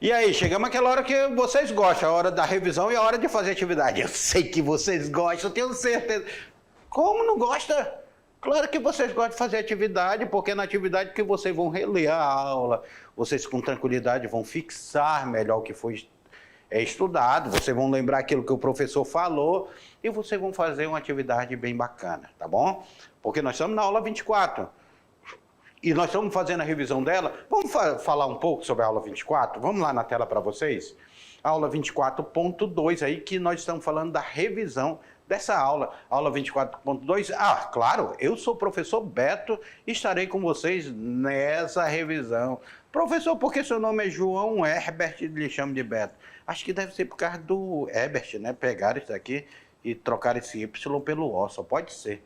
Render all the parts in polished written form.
E aí, chegamos àquela hora que vocês gostam, a hora da revisão e a hora de fazer atividade. Eu sei que vocês gostam, eu tenho certeza. Como não gosta? Claro que vocês gostam de fazer atividade, porque é na atividade que vocês vão reler a aula, vocês com tranquilidade vão fixar melhor o que foi estudado, vocês vão lembrar aquilo que o professor falou e vocês vão fazer uma atividade bem bacana, tá bom? Porque nós estamos na aula 24. E nós estamos fazendo a revisão dela. Vamos falar um pouco sobre a aula 24? Vamos lá na tela para vocês. Aula 24.2 aí, que nós estamos falando da revisão dessa aula. Aula 24.2. Ah, claro, eu sou o professor Beto e estarei com vocês nessa revisão. Professor, por que seu nome é João Herbert e lhe chamo de Beto? Acho que deve ser por causa do Herbert, né? Pegaram isso aqui e trocaram esse Y pelo O, só pode ser.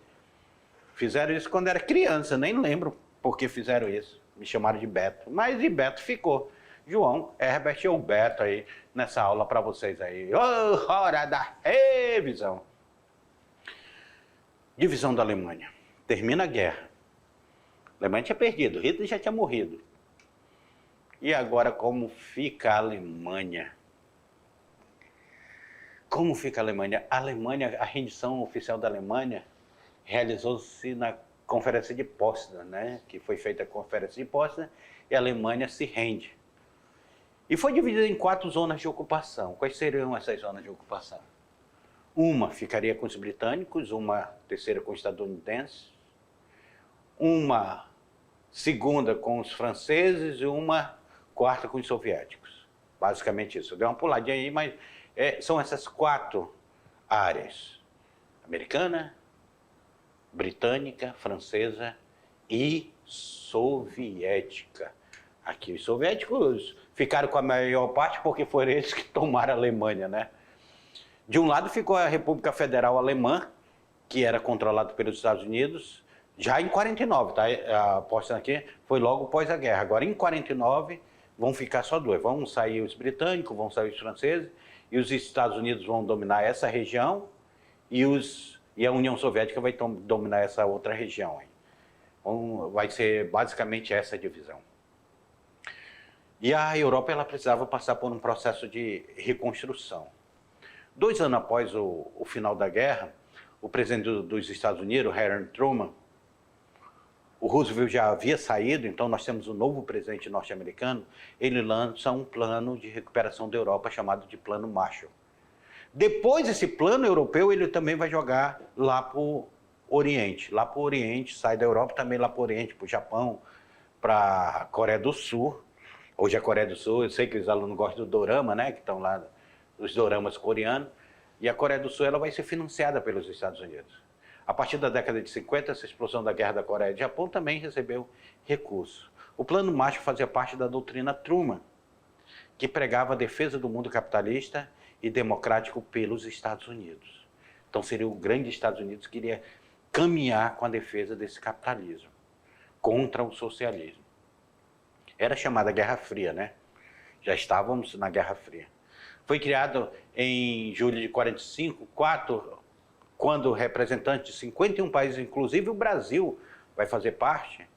Fizeram isso quando era criança, nem lembro por que fizeram isso. Me chamaram de Beto, mas de Beto ficou. João Herbert ou Beto aí, nessa aula para vocês aí. Oh, hora da revisão. Divisão da Alemanha. Termina a guerra. A Alemanha tinha perdido, Hitler já tinha morrido. E agora como fica a Alemanha? Como fica a Alemanha? A Alemanha, a rendição oficial da Alemanha realizou-se na Conferência de Potsdam, né? Que foi feita a Conferência de Potsdam e a Alemanha se rende. E foi dividida em 4 zonas de ocupação. Quais seriam essas zonas de ocupação? Uma ficaria com os britânicos, uma terceira com os estadunidenses, uma segunda com os franceses e uma quarta com os soviéticos. Basicamente isso. Eu dei uma puladinha aí, mas são essas 4 áreas. Americana, britânica, francesa e soviética. Aqui os soviéticos ficaram com a maior parte porque foram eles que tomaram a Alemanha, né? De um lado ficou a República Federal Alemã, que era controlada pelos Estados Unidos, já em 49, tá? A posse aqui foi logo após a guerra. Agora em 49 vão ficar só 2. Vão sair os britânicos, vão sair os franceses, e os Estados Unidos vão dominar essa região e a União Soviética vai dominar essa outra região aí. Então, vai ser basicamente essa divisão. E a Europa ela precisava passar por um processo de reconstrução. 2 anos após o final da guerra, o presidente dos Estados Unidos, Harry Truman, o Roosevelt já havia saído, então nós temos um novo presidente norte-americano, ele lança um plano de recuperação da Europa chamado de Plano Marshall. Depois desse plano europeu, ele também vai jogar lá para o Oriente. Lá para o Oriente, sai da Europa, também lá para o Oriente, para o Japão, para a Coreia do Sul. Hoje a Coreia do Sul, eu sei que os alunos gostam do dorama, né? Que estão lá, os doramas coreanos. E a Coreia do Sul ela vai ser financiada pelos Estados Unidos. A partir da década de 50, essa explosão da Guerra da Coreia e do Japão também recebeu recursos. O Plano Marshall fazia parte da doutrina Truman, que pregava a defesa do mundo capitalista e democrático pelos Estados Unidos. Então seria o grande Estados Unidos que iria caminhar com a defesa desse capitalismo, contra o socialismo. Era chamada Guerra Fria, né? Já estávamos na Guerra Fria. Foi criado em julho de 45, quando representantes de 51 países, inclusive o Brasil vai fazer parte,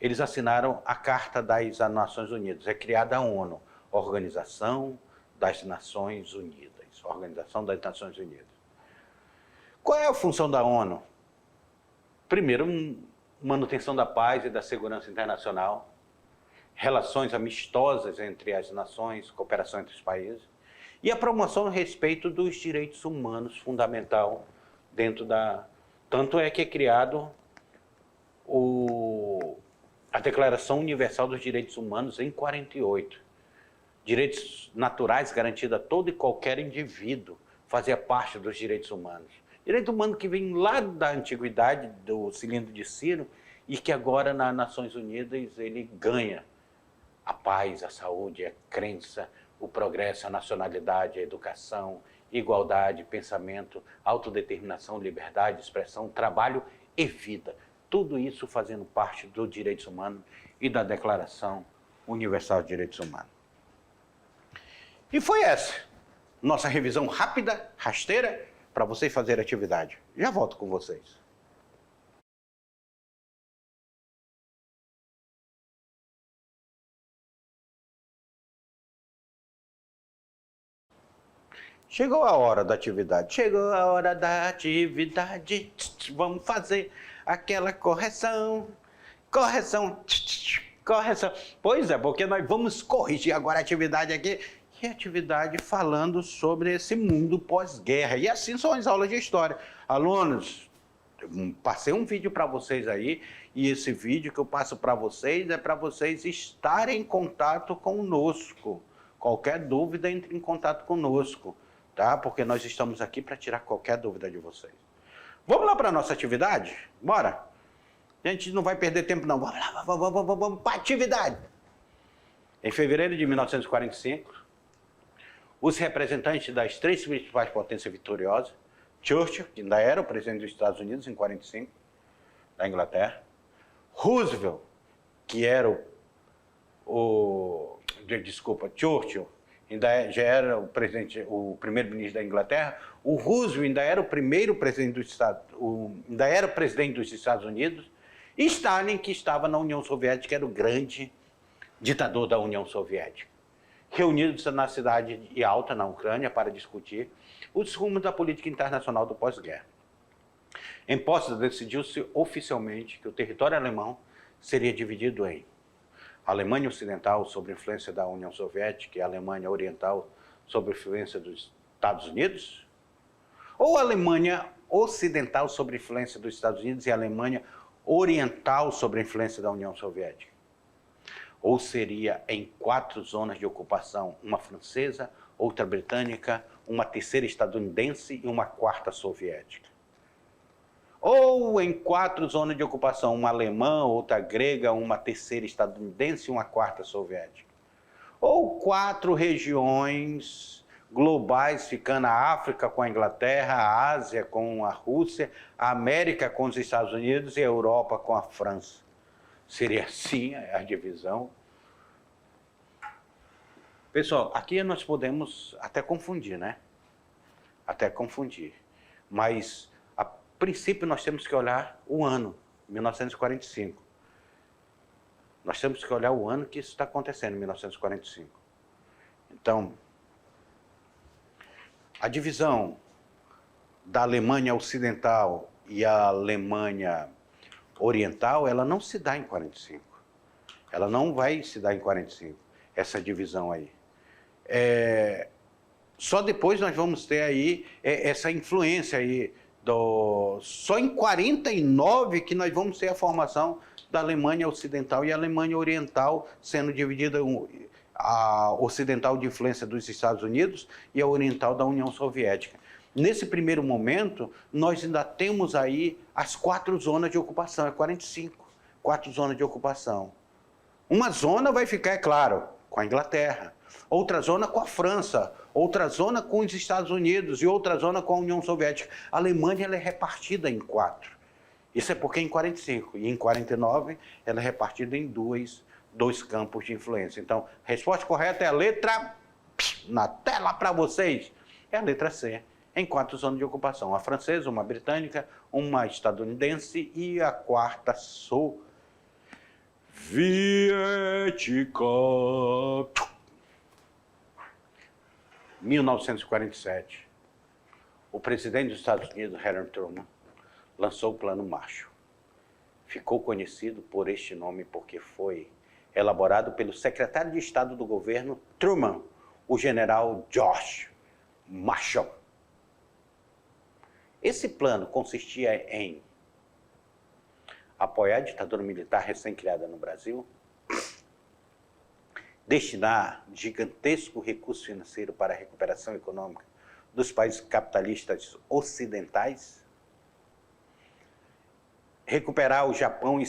eles assinaram a Carta das Nações Unidas. É criada a ONU, Organização das Nações Unidas. Organização das Nações Unidas. Qual é a função da ONU? Primeiro, manutenção da paz e da segurança internacional, relações amistosas entre as nações, cooperação entre os países, e a promoção a respeito dos direitos humanos fundamental dentro da... Tanto é que é criado a Declaração Universal dos Direitos Humanos em 48. Direitos naturais garantidos a todo e qualquer indivíduo fazia parte dos direitos humanos. Direito humano que vem lá da antiguidade, do cilindro de Ciro, e que agora nas Nações Unidas ele ganha a paz, a saúde, a crença, o progresso, a nacionalidade, a educação, igualdade, pensamento, autodeterminação, liberdade, expressão, trabalho e vida. Tudo isso fazendo parte dos direitos humanos e da Declaração Universal de Direitos Humanos. E foi essa nossa revisão rápida, rasteira, para vocês fazerem atividade. Já volto com vocês. Chegou a hora da atividade. Chegou a hora da atividade. Vamos fazer aquela correção. Correção. Correção. Pois é, porque nós vamos corrigir agora a atividade aqui. Que atividade falando sobre esse mundo pós-guerra. E assim são as aulas de história. Alunos, passei um vídeo para vocês aí. E esse vídeo que eu passo para vocês é para vocês estarem em contato conosco. Qualquer dúvida, entre em contato conosco. Tá? Porque nós estamos aqui para tirar qualquer dúvida de vocês. Vamos lá para a nossa atividade? Bora? A gente não vai perder tempo não. Vamos lá, vamos para a atividade. Em fevereiro de 1945, os representantes das três principais potências vitoriosas, Churchill, que ainda era o presidente dos Estados Unidos em 45, da Inglaterra, Roosevelt, que era Churchill, já era o primeiro-ministro da Inglaterra, o Roosevelt ainda era o primeiro presidente dos Estados Unidos, e Stalin, que estava na União Soviética, era o grande ditador da União Soviética. Reunidos na cidade de Yalta, na Ucrânia, para discutir os rumos da política internacional do pós-guerra. Em Potsdam, decidiu-se oficialmente que o território alemão seria dividido em Alemanha Ocidental, sob influência da União Soviética, e Alemanha Oriental, sob influência dos Estados Unidos? Ou Alemanha Ocidental, sob influência dos Estados Unidos, e Alemanha Oriental, sob influência da União Soviética? Ou seria em 4 zonas de ocupação, uma francesa, outra britânica, uma terceira estadunidense e uma 4ª soviética? Ou em 4 zonas de ocupação, uma alemã, outra grega, uma terceira estadunidense e uma 4ª soviética? Ou 4 regiões globais, ficando a África com a Inglaterra, a Ásia com a Rússia, a América com os Estados Unidos e a Europa com a França? Seria assim a divisão? Pessoal, aqui nós podemos até confundir, né? Até confundir. Mas, a princípio, nós temos que olhar o ano, 1945. Nós temos que olhar o ano que isso está acontecendo, 1945. Então, a divisão da Alemanha Ocidental e a Alemanha Oriental, ela não se dá em 45. Ela não vai se dar em 45, essa divisão aí. Só depois nós vamos ter aí essa influência aí, só em 49 que nós vamos ter a formação da Alemanha Ocidental e a Alemanha Oriental sendo dividida, a ocidental de influência dos Estados Unidos e a oriental da União Soviética. Nesse primeiro momento, nós ainda temos aí as 4 zonas de ocupação, 45, 4 zonas de ocupação. Uma zona vai ficar, é claro, com a Inglaterra, outra zona com a França, outra zona com os Estados Unidos e outra zona com a União Soviética. A Alemanha ela é repartida em 4. Isso é porque em 45 e em 49 ela é repartida em dois campos de influência. Então, a resposta correta é a letra, na tela para vocês, é a letra C. Em 4 zonas de ocupação, a francesa, uma britânica, uma estadunidense e a 4ª soviética. 1947, o presidente dos Estados Unidos, Harry Truman, lançou o Plano Marshall. Ficou conhecido por este nome porque foi elaborado pelo secretário de Estado do governo Truman, o general George Marshall. Esse plano consistia em apoiar a ditadura militar recém-criada no Brasil, destinar gigantesco recurso financeiro para a recuperação econômica dos países capitalistas ocidentais, recuperar o Japão,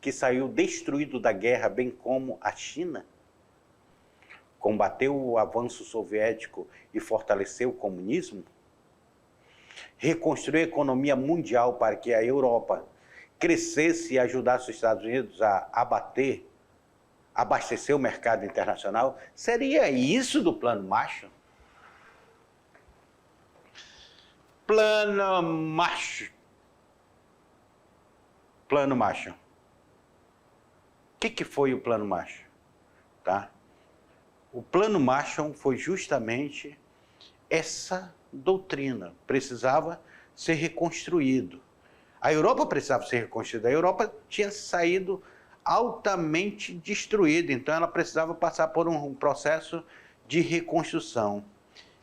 que saiu destruído da guerra, bem como a China, combater o avanço soviético e fortalecer o comunismo, reconstruir a economia mundial para que a Europa crescesse e ajudasse os Estados Unidos a abastecer o mercado internacional. Seria isso do Plano Marshall? Plano Marshall. Plano Marshall. O que foi o Plano Marshall? Tá? O Plano Marshall foi justamente essa doutrina. Precisava ser reconstruído. A Europa precisava ser reconstruída. A Europa tinha saído altamente destruída, então ela precisava passar por um processo de reconstrução.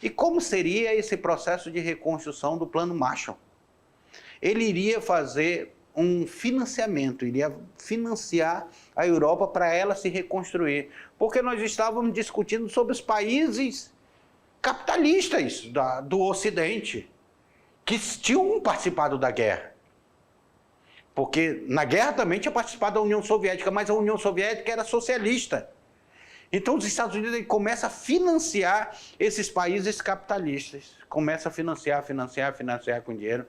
E como seria esse processo de reconstrução do Plano Marshall? Ele iria fazer um financiamento, iria financiar a Europa para ela se reconstruir, porque nós estávamos discutindo sobre os países capitalistas do Ocidente, que tinham participado da guerra. Porque na guerra também tinha participado da União Soviética, mas a União Soviética era socialista. Então os Estados Unidos começam a financiar esses países capitalistas. Começa a financiar com dinheiro.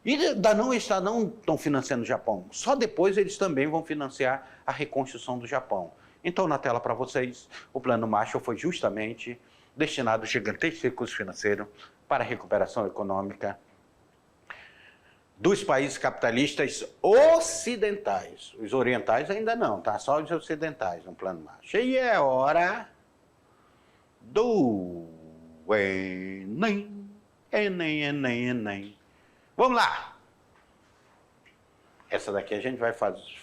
E ainda não estão financiando o Japão. Só depois eles também vão financiar a reconstrução do Japão. Então, na tela para vocês, o Plano Marshall foi justamente destinado a gigantescos recursos financeiros para a recuperação econômica dos países capitalistas ocidentais. Os orientais ainda não, tá? Só os ocidentais no Plano Marshall. E é hora do Enem, Enem, Enem, Enem. Vamos lá! Essa daqui a gente vai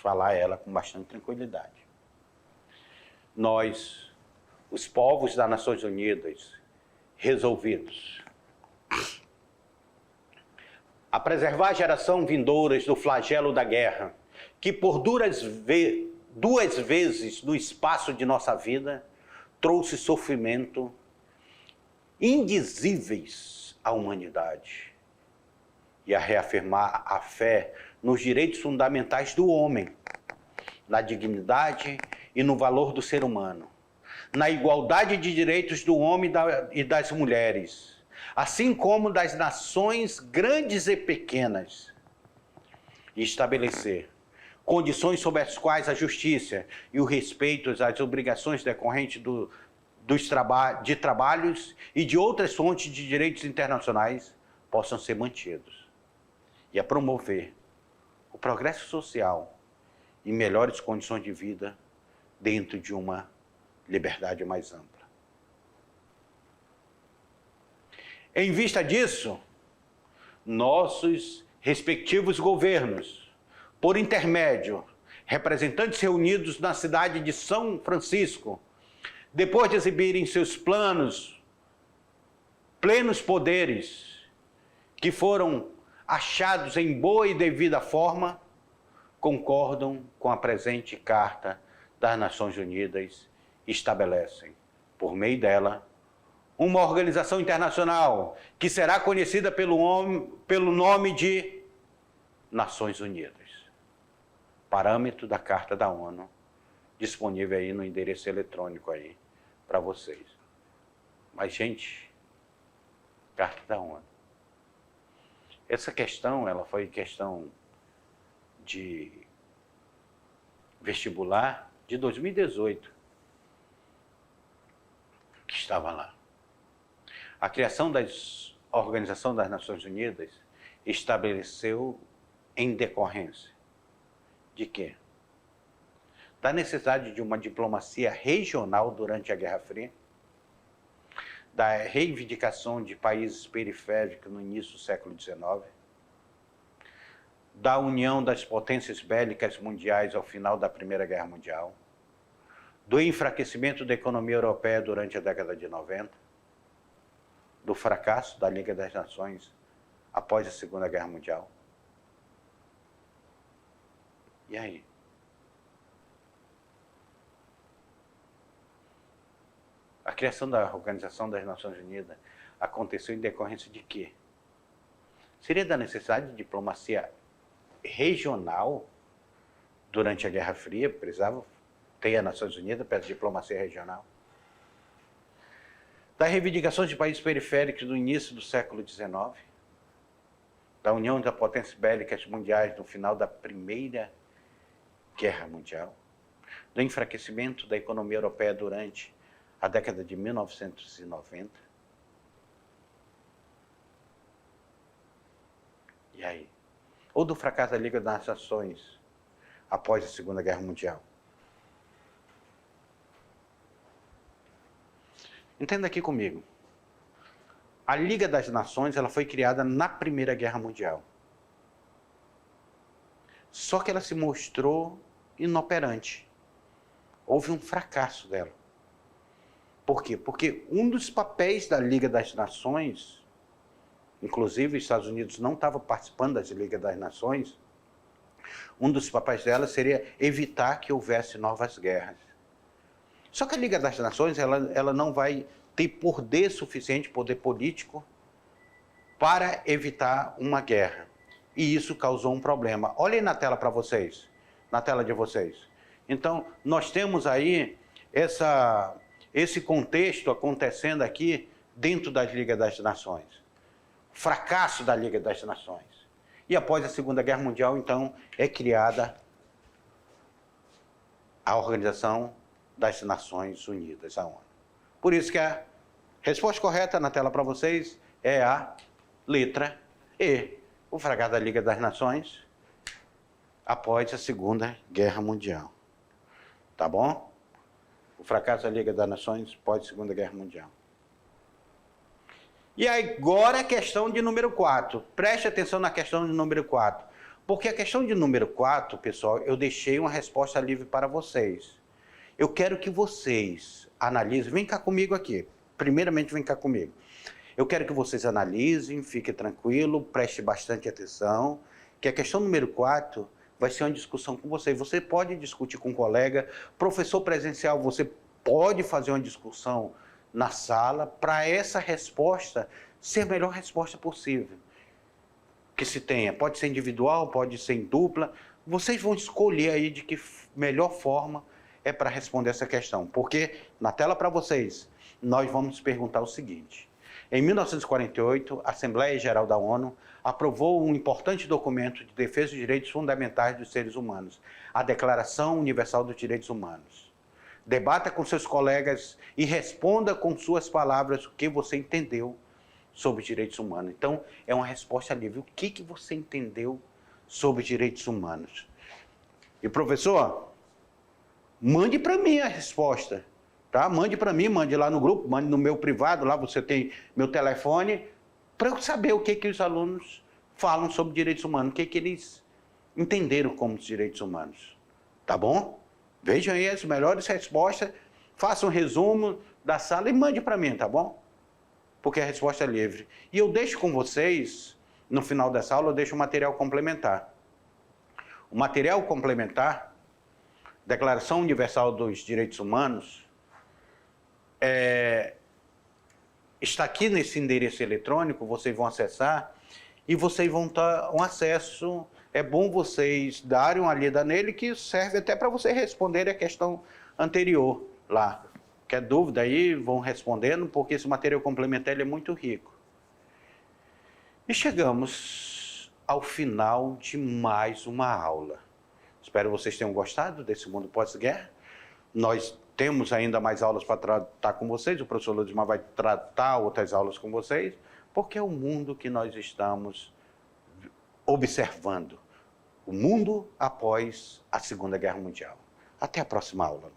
falar ela com bastante tranquilidade. Nós, os povos das Nações Unidas, resolvidos a preservar a geração vindouras do flagelo da guerra, que por duas vezes no espaço de nossa vida trouxe sofrimento indizíveis à humanidade, e a reafirmar a fé nos direitos fundamentais do homem, na dignidade e no valor do ser humano, na igualdade de direitos do homem e das mulheres, assim como das nações grandes e pequenas, e estabelecer condições sob as quais a justiça e o respeito às obrigações decorrentes de trabalhos e de outras fontes de direitos internacionais possam ser mantidos, e a promover o progresso social e melhores condições de vida dentro de uma liberdade mais ampla. Em vista disso, nossos respectivos governos, por intermédio, representantes reunidos na cidade de São Francisco, depois de exibirem seus plenos poderes, que foram achados em boa e devida forma, concordam com a presente Carta das Nações Unidas e estabelecem, por meio dela, uma organização internacional que será conhecida pelo nome de Nações Unidas. Parâmetro da Carta da ONU, disponível aí no endereço eletrônico aí para vocês. Mas, gente, Carta da ONU. Essa questão, ela foi questão de vestibular de 2018, que estava lá. A criação da Organização das Nações Unidas estabeleceu em decorrência de quê? Da necessidade de uma diplomacia regional durante a Guerra Fria, da reivindicação de países periféricos no início do século XIX, da união das potências bélicas mundiais ao final da Primeira Guerra Mundial, do enfraquecimento da economia europeia durante a década de 90, do fracasso da Liga das Nações após a Segunda Guerra Mundial. E aí? A criação da Organização das Nações Unidas aconteceu em decorrência de quê? Seria da necessidade de diplomacia regional durante a Guerra Fria? Precisava ter as Nações Unidas para a diplomacia regional? Das reivindicações de países periféricos do início do século XIX, da união das potências bélicas mundiais no final da Primeira Guerra Mundial, do enfraquecimento da economia europeia durante a década de 1990, E aí? Ou do fracasso da Liga das Nações após a Segunda Guerra Mundial? Entenda aqui comigo. A Liga das Nações ela foi criada na Primeira Guerra Mundial. Só que ela se mostrou inoperante. Houve um fracasso dela. Por quê? Porque um dos papéis da Liga das Nações, inclusive os Estados Unidos não estava participando da Liga das Nações, um dos papéis dela seria evitar que houvesse novas guerras. Só que a Liga das Nações ela não vai ter poder suficiente, poder político, para evitar uma guerra. E isso causou um problema. Olhem na tela para vocês, na tela de vocês. Então, nós temos aí esse contexto acontecendo aqui dentro da Liga das Nações. Fracasso da Liga das Nações. E após a Segunda Guerra Mundial, então, é criada a Organização das Nações Unidas, a ONU. Por isso que a resposta correta na tela para vocês é a letra E. O fracasso da Liga das Nações após a Segunda Guerra Mundial. Tá bom? O fracasso da Liga das Nações após a Segunda Guerra Mundial. E agora a questão de número 4. Preste atenção na questão de número 4. Porque a questão de número 4, pessoal, eu deixei uma resposta livre para vocês. Eu quero que vocês analisem. Vem cá comigo aqui. Primeiramente, vem cá comigo. Eu quero que vocês analisem, fiquem tranquilo, preste bastante atenção, que a questão número 4 vai ser uma discussão com você. Você pode discutir com um colega, professor presencial, você pode fazer uma discussão na sala para essa resposta ser a melhor resposta possível que se tenha. Pode ser individual, pode ser em dupla. Vocês vão escolher aí de que melhor forma é para responder essa questão. Porque na tela para vocês, nós vamos perguntar o seguinte. Em 1948, a Assembleia Geral da ONU aprovou um importante documento de defesa dos direitos fundamentais dos seres humanos, a Declaração Universal dos Direitos Humanos. Debata com seus colegas e responda com suas palavras o que você entendeu sobre direitos humanos. Então, é uma resposta livre. O que você entendeu sobre direitos humanos? E, professor, mande para mim a resposta. Tá? Mande para mim, mande lá no grupo, mande no meu privado, lá você tem meu telefone, para eu saber o que os alunos falam sobre direitos humanos, o que eles entenderam como direitos humanos. Tá bom? Vejam aí as melhores respostas, façam um resumo da sala e mande para mim, tá bom? Porque a resposta é livre. E eu deixo com vocês, no final dessa aula, eu deixo um material complementar. O material complementar, Declaração Universal dos Direitos Humanos, está aqui nesse endereço eletrônico, vocês vão acessar e vocês vão ter um acesso. É bom vocês darem uma lida nele, que serve até para vocês responderem a questão anterior lá. Quer dúvida aí, vão respondendo, porque esse material complementar ele é muito rico. E chegamos ao final de mais uma aula. Espero que vocês tenham gostado desse mundo pós-guerra. Nós temos ainda mais aulas para tratar com vocês, o professor Ludmar vai tratar outras aulas com vocês, porque é o mundo que nós estamos observando. O mundo após a Segunda Guerra Mundial. Até a próxima aula.